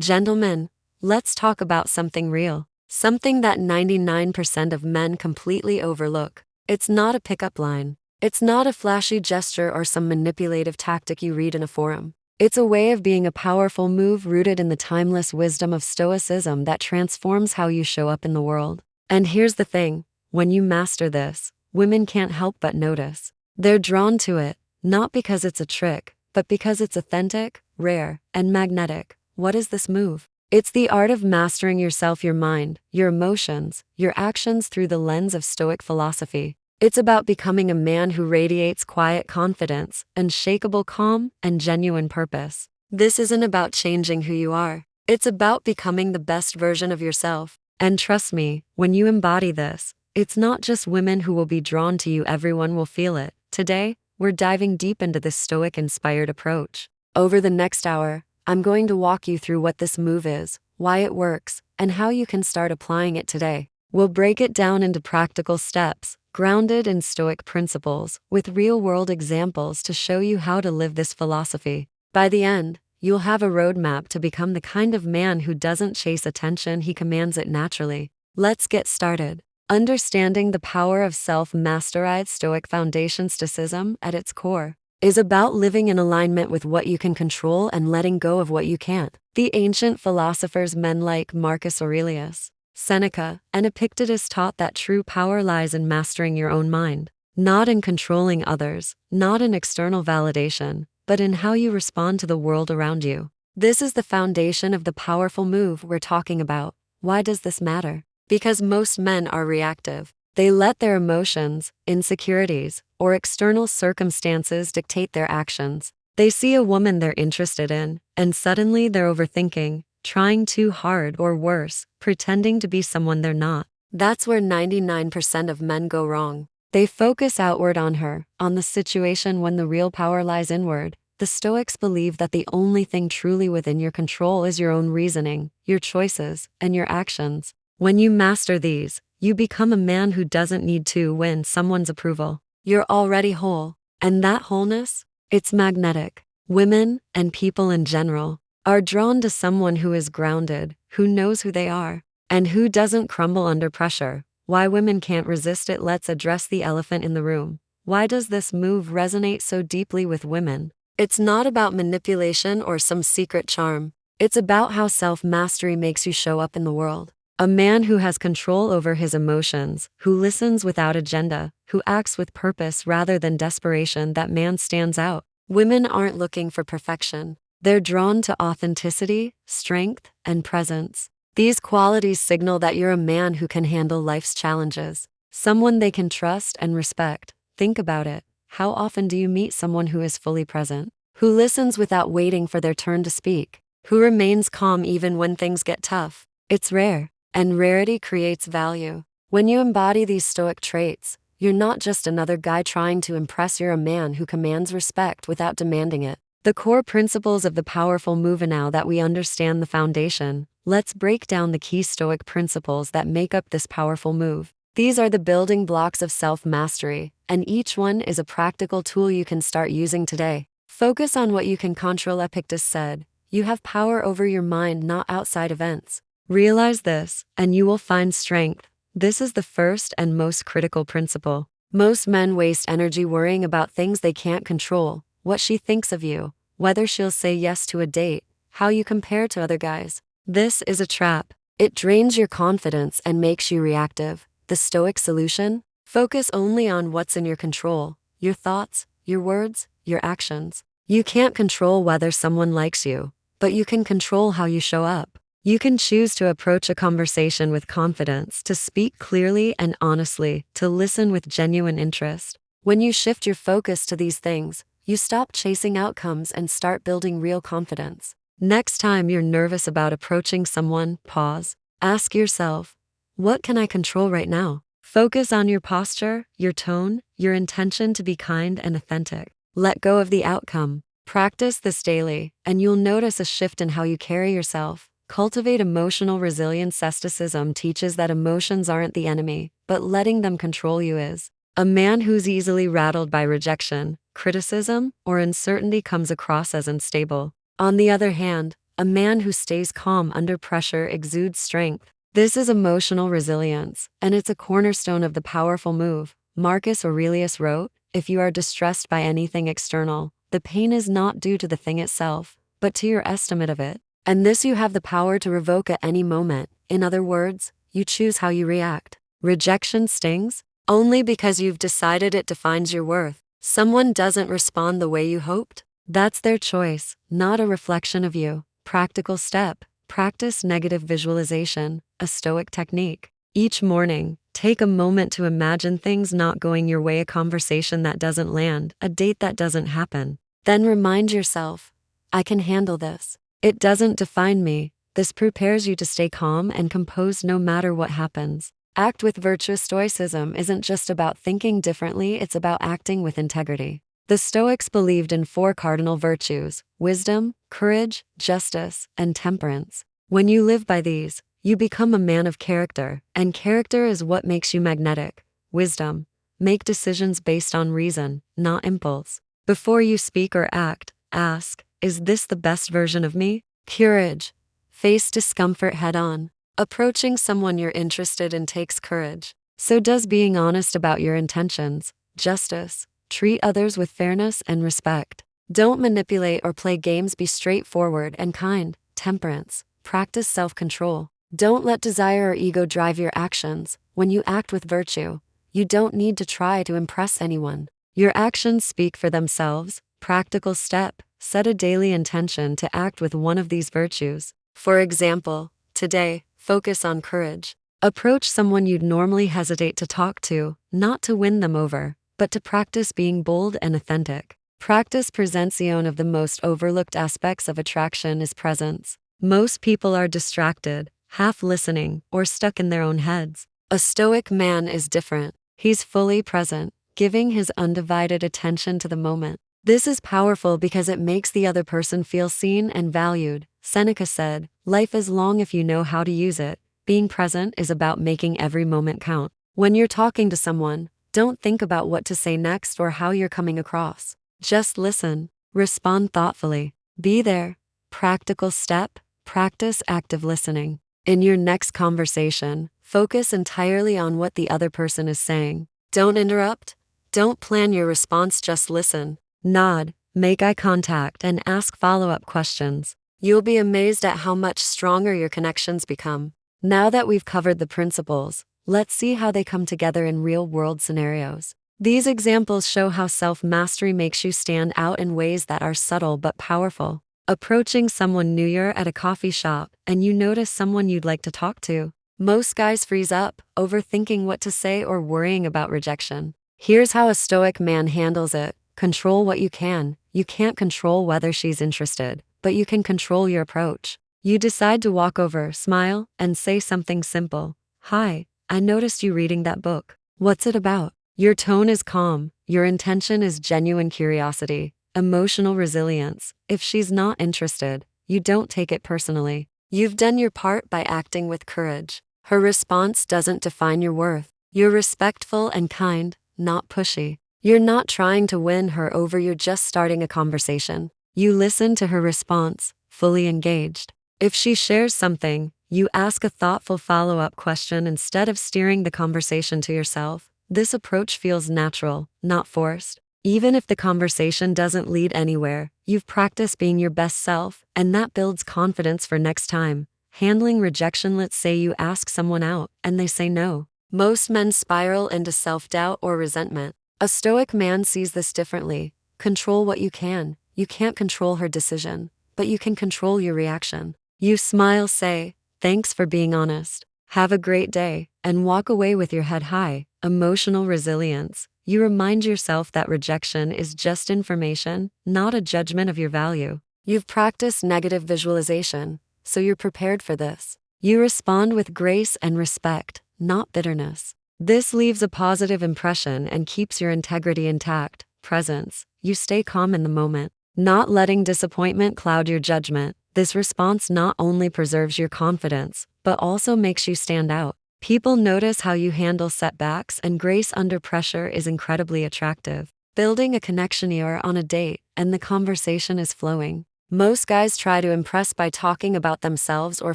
Gentlemen, let's talk about something real. Something that 99% of men completely overlook. It's not a pickup line. It's not a flashy gesture or some manipulative tactic you read in a forum. It's a way of being, a powerful move rooted in the timeless wisdom of Stoicism that transforms how you show up in the world. And here's the thing, when you master this, women can't help but notice. They're drawn to it, not because it's a trick, but because it's authentic, rare, and magnetic. What is this move? It's the art of mastering yourself, your mind, your emotions, your actions through the lens of Stoic philosophy. It's about becoming a man who radiates quiet confidence, unshakable calm, and genuine purpose. This isn't about changing who you are. It's about becoming the best version of yourself. And trust me, when you embody this, it's not just women who will be drawn to you, everyone will feel it. Today, we're diving deep into this Stoic-inspired approach. Over the next hour, I'm going to walk you through what this move is, why it works, and how you can start applying it today. We'll break it down into practical steps, grounded in Stoic principles, with real-world examples to show you how to live this philosophy. By the end, you'll have a roadmap to become the kind of man who doesn't chase attention, he commands it naturally. Let's get started. Understanding the power of self-mastery. Stoic foundation. Stoicism, at its core, is about living in alignment with what you can control and letting go of what you can't. The ancient philosophers, men like Marcus Aurelius, Seneca, and Epictetus, taught that true power lies in mastering your own mind, not in controlling others, not in external validation, but in how you respond to the world around you. This is the foundation of the powerful move we're talking about. Why does this matter? Because most men are reactive. They let their emotions, insecurities, or external circumstances dictate their actions. They see a woman they're interested in, and suddenly they're overthinking, trying too hard, or worse, pretending to be someone they're not. That's where 99% of men go wrong. They focus outward on her, on the situation, when the real power lies inward. The Stoics believe that the only thing truly within your control is your own reasoning, your choices, and your actions. When you master these, you become a man who doesn't need to win someone's approval. You're already whole. And that wholeness, it's magnetic. Women, and people in general, are drawn to someone who is grounded, who knows who they are, and who doesn't crumble under pressure. Why women can't resist it? Let's address the elephant in the room. Why does this move resonate so deeply with women? It's not about manipulation or some secret charm. It's about how self-mastery makes you show up in the world. A man who has control over his emotions, who listens without agenda, who acts with purpose rather than desperation, that man stands out. Women aren't looking for perfection. They're drawn to authenticity, strength, and presence. These qualities signal that you're a man who can handle life's challenges, someone they can trust and respect. Think about it. How often do you meet someone who is fully present, who listens without waiting for their turn to speak, who remains calm even when things get tough? It's rare. And rarity creates value. When you embody these Stoic traits, you're not just another guy trying to impress, you're a man who commands respect without demanding it. The core principles of the powerful move. Now that we understand the foundation, let's break down the key Stoic principles that make up this powerful move. These are the building blocks of self-mastery, and each one is a practical tool you can start using today. Focus on what you can control. Epictetus said, "You have power over your mind, not outside events." Realize this, and you will find strength. This is the first and most critical principle. Most men waste energy worrying about things they can't control: what she thinks of you, whether she'll say yes to a date, how you compare to other guys. This is a trap. It drains your confidence and makes you reactive. The Stoic solution? Focus only on what's in your control: your thoughts, your words, your actions. You can't control whether someone likes you, but you can control how you show up. You can choose to approach a conversation with confidence, to speak clearly and honestly, to listen with genuine interest. When you shift your focus to these things, you stop chasing outcomes and start building real confidence. Next time you're nervous about approaching someone, pause. Ask yourself, what can I control right now? Focus on your posture, your tone, your intention to be kind and authentic. Let go of the outcome. Practice this daily, and you'll notice a shift in how you carry yourself. Cultivate emotional resilience. Stoicism teaches that emotions aren't the enemy, but letting them control you is. A man who's easily rattled by rejection, criticism, or uncertainty comes across as unstable. On the other hand, A man who stays calm under pressure exudes strength. This is emotional resilience, and it's a cornerstone of the powerful move. Marcus Aurelius wrote, "If you are distressed by anything external, the pain is not due to the thing itself, but to your estimate of it. And this you have the power to revoke at any moment. In other words, you choose how you react." Rejection stings only because you've decided it defines your worth. Someone doesn't respond the way you hoped. That's their choice, not a reflection of you. Practical step: practice negative visualization, a Stoic technique. Each morning, take a moment to imagine things not going your way, a conversation that doesn't land, a date that doesn't happen. Then remind yourself, I can handle this. It doesn't define me. This prepares you to stay calm and composed no matter what happens. Act with virtue. Stoicism isn't just about thinking differently, it's about acting with integrity. The Stoics believed in 4 cardinal virtues: wisdom, courage, justice, and temperance. When you live by these, you become a man of character, and character is what makes you magnetic. Wisdom: make decisions based on reason, not impulse. Before you speak or act, ask, is this the best version of me? Courage: face discomfort head on. Approaching someone you're interested in takes courage. So does being honest about your intentions. Justice: treat others with fairness and respect. Don't manipulate or play games, be straightforward and kind. Temperance: practice self-control. Don't let desire or ego drive your actions. When you act with virtue, you don't need to try to impress anyone. Your actions speak for themselves. Practical step: set a daily intention to act with one of these virtues. For example, today, focus on courage. Approach someone you'd normally hesitate to talk to, not to win them over, but to practice being bold and authentic. Practice presentation. Of the most overlooked aspects of attraction is presence. Most people are distracted, half listening, or stuck in their own heads. A Stoic man is different. He's fully present, giving his undivided attention to the moment. This is powerful because it makes the other person feel seen and valued. Seneca said, "Life is long if you know how to use it." Being present is about making every moment count. When you're talking to someone, don't think about what to say next or how you're coming across. Just listen. Respond thoughtfully. Be there. Practical step: practice active listening. In your next conversation, focus entirely on what the other person is saying. Don't interrupt. Don't plan your response, just listen. Nod, make eye contact, and ask follow-up questions. You'll be amazed at how much stronger your connections become. Now that we've covered the principles, let's see how they come together in real-world scenarios. These examples show how self-mastery makes you stand out in ways that are subtle but powerful. Approaching someone new. You're at a coffee shop, and you notice someone you'd like to talk to. Most guys freeze up, overthinking what to say or worrying about rejection. Here's how a Stoic man handles it. Control what you can. You can't control whether she's interested, but you can control your approach. You decide to walk over, smile, and say something simple. "Hi, I noticed you reading that book. What's it about?" Your tone is calm. Your intention is genuine curiosity. Emotional resilience: if she's not interested, you don't take it personally. You've done your part by acting with courage. Her response doesn't define your worth. You're respectful and kind, not pushy. You're not trying to win her over, you're just starting a conversation. You listen to her response, fully engaged. If she shares something, you ask a thoughtful follow-up question instead of steering the conversation to yourself. This approach feels natural, not forced. Even if the conversation doesn't lead anywhere, you've practiced being your best self, and that builds confidence for next time. Handling rejection: let's say you ask someone out, and they say no. Most men spiral into self-doubt or resentment. A Stoic man sees this differently. Control what you can. You can't control her decision, but you can control your reaction. You smile, say, "Thanks for being honest. Have a great day," and walk away with your head high. Emotional resilience: you remind yourself that rejection is just information, not a judgment of your value. You've practiced negative visualization, so you're prepared for this. You respond with grace and respect, not bitterness. This leaves a positive impression and keeps your integrity intact. Presence: you stay calm in the moment, not letting disappointment cloud your judgment. This response not only preserves your confidence, but also makes you stand out. People notice how you handle setbacks, and grace under pressure is incredibly attractive. Building a connection: you're on a date, and the conversation is flowing. Most guys try to impress by talking about themselves or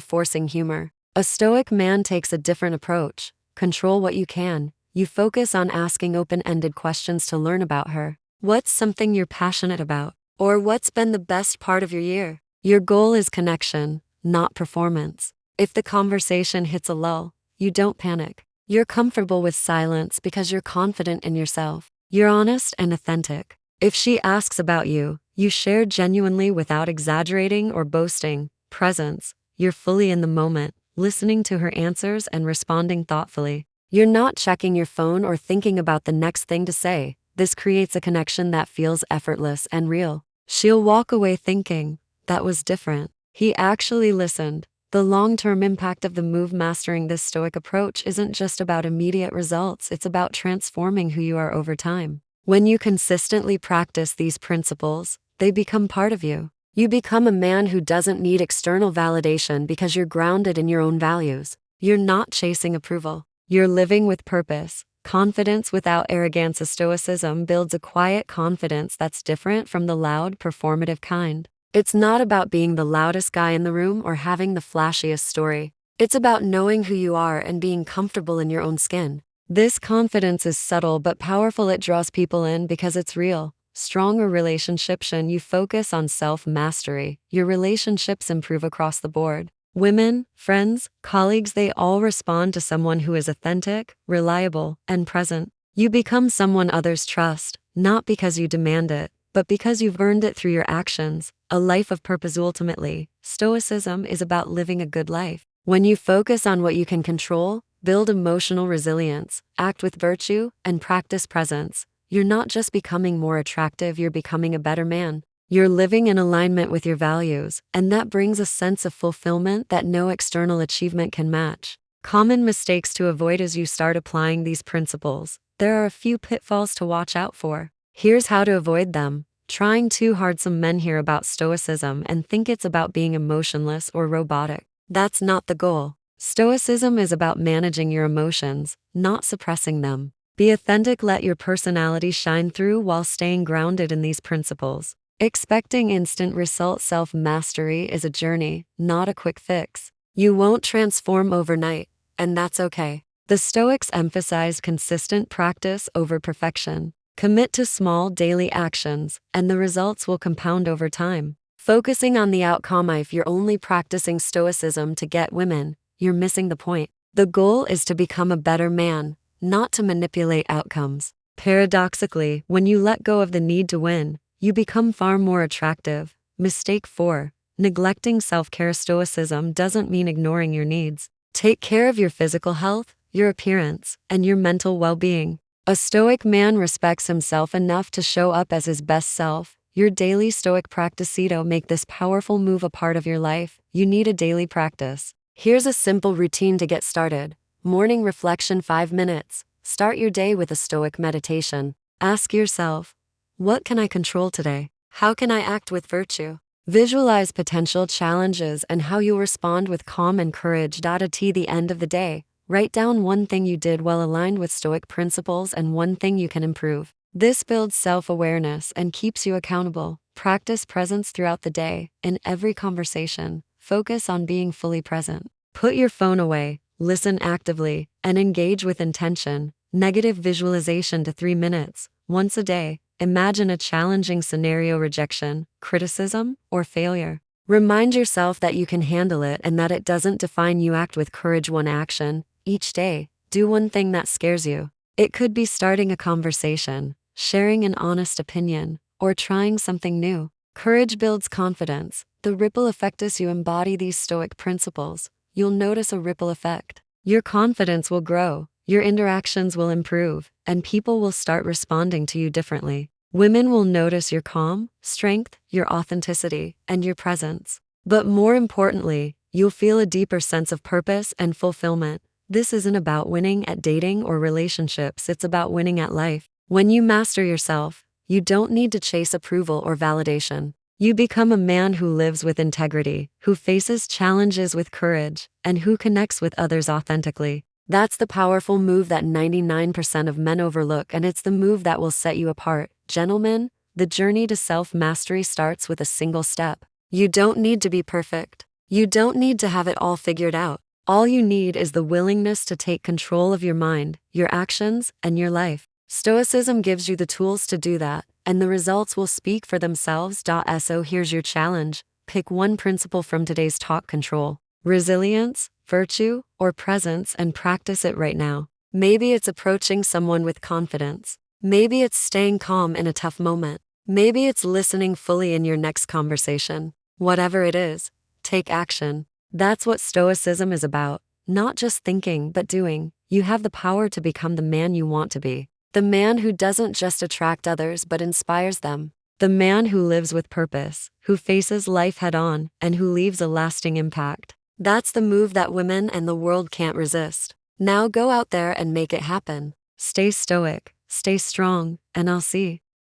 forcing humor. A Stoic man takes a different approach. Control what you can. You focus on asking open-ended questions to learn about her. What's something you're passionate about? Or what's been the best part of your year? Your goal is connection, not performance. If the conversation hits a lull, you don't panic. You're comfortable with silence because you're confident in yourself. You're honest and authentic. If she asks about you, you share genuinely without exaggerating or boasting. Presence. You're fully in the moment, listening to her answers and responding thoughtfully. You're not checking your phone or thinking about the next thing to say. This creates a connection that feels effortless and real. She'll walk away thinking, that was different. He actually listened. The long-term impact of the move. Mastering this Stoic approach isn't just about immediate results, it's about transforming who you are over time. When you consistently practice these principles, they become part of you. You become a man who doesn't need external validation because you're grounded in your own values. You're not chasing approval. You're living with purpose. Confidence without arrogance. Stoicism builds a quiet confidence that's different from the loud, performative kind. It's not about being the loudest guy in the room or having the flashiest story. It's about knowing who you are and being comfortable in your own skin. This confidence is subtle but powerful. It draws people in because it's real. Stronger relationships. When you focus on self-mastery, your relationships improve across the board. Women, friends, colleagues, they all respond to someone who is authentic, reliable, and present. You become someone others trust, not because you demand it, but because you've earned it through your actions. A life of purpose. Ultimately, Stoicism is about living a good life. When you focus on what you can control, build emotional resilience, act with virtue, and practice presence, you're not just becoming more attractive, you're becoming a better man. You're living in alignment with your values, and that brings a sense of fulfillment that no external achievement can match. Common mistakes to avoid as you start applying these principles. There are a few pitfalls to watch out for. Here's how to avoid them. Trying too hard. Some men hear about Stoicism and think it's about being emotionless or robotic. That's not the goal. Stoicism is about managing your emotions, not suppressing them. Be authentic. Let your personality shine through while staying grounded in these principles. Expecting instant results. Self-mastery is a journey, not a quick fix. You won't transform overnight, and that's okay. The Stoics emphasized consistent practice over perfection. Commit to small daily actions, and the results will compound over time. Focusing on the outcome. If you're only practicing Stoicism to get women, you're missing the point. The goal is to become a better man, not to manipulate outcomes. Paradoxically, when you let go of the need to win, you become far more attractive. Mistake 4. Neglecting self-care. Stoicism doesn't mean ignoring your needs. Take care of your physical health, your appearance, and your mental well-being. A Stoic man respects himself enough to show up as his best self. Your daily Stoic practice. Make this powerful move a part of your life. You need a daily practice. Here's a simple routine to get started. Morning reflection. 5 minutes. Start your day with a Stoic meditation. Ask yourself, what can I control today? How can I act with virtue? Visualize potential challenges and how you'll respond with calm and courage. At the end of the day, write down one thing you did well aligned with Stoic principles and one thing you can improve. This builds self-awareness and keeps you accountable. Practice presence throughout the day. In every conversation, focus on being fully present. Put your phone away, listen actively, and engage with intention. Negative visualization to 3 minutes, once a day. Imagine a challenging scenario: rejection, criticism, or failure. Remind yourself that you can handle it and that it doesn't define you. Act with courage. One action each day. Do one thing that scares you. It could be starting a conversation, sharing an honest opinion, or trying something new. Courage builds confidence. The ripple effect. As you embody these Stoic principles, you'll notice a ripple effect. Your confidence will grow, your interactions will improve, and people will start responding to you differently. Women will notice your calm, strength, your authenticity, and your presence. But more importantly, you'll feel a deeper sense of purpose and fulfillment. This isn't about winning at dating or relationships, it's about winning at life. When you master yourself, you don't need to chase approval or validation. You become a man who lives with integrity, who faces challenges with courage, and who connects with others authentically. That's the powerful move that 99% of men overlook, and it's the move that will set you apart. Gentlemen, the journey to self-mastery starts with a single step. You don't need to be perfect. You don't need to have it all figured out. All you need is the willingness to take control of your mind, your actions, and your life. Stoicism gives you the tools to do that, and the results will speak for themselves. So here's your challenge. Pick one principle from today's talk: control, resilience, virtue, or presence, and practice it right now. Maybe it's approaching someone with confidence. Maybe it's staying calm in a tough moment. Maybe it's listening fully in your next conversation. Whatever it is, take action. That's what Stoicism is about. Not just thinking, but doing. You have the power to become the man you want to be. The man who doesn't just attract others but inspires them. The man who lives with purpose, who faces life head on, and who leaves a lasting impact. That's the move that women and the world can't resist. Now go out there and make it happen. Stay stoic, stay strong, and I'll see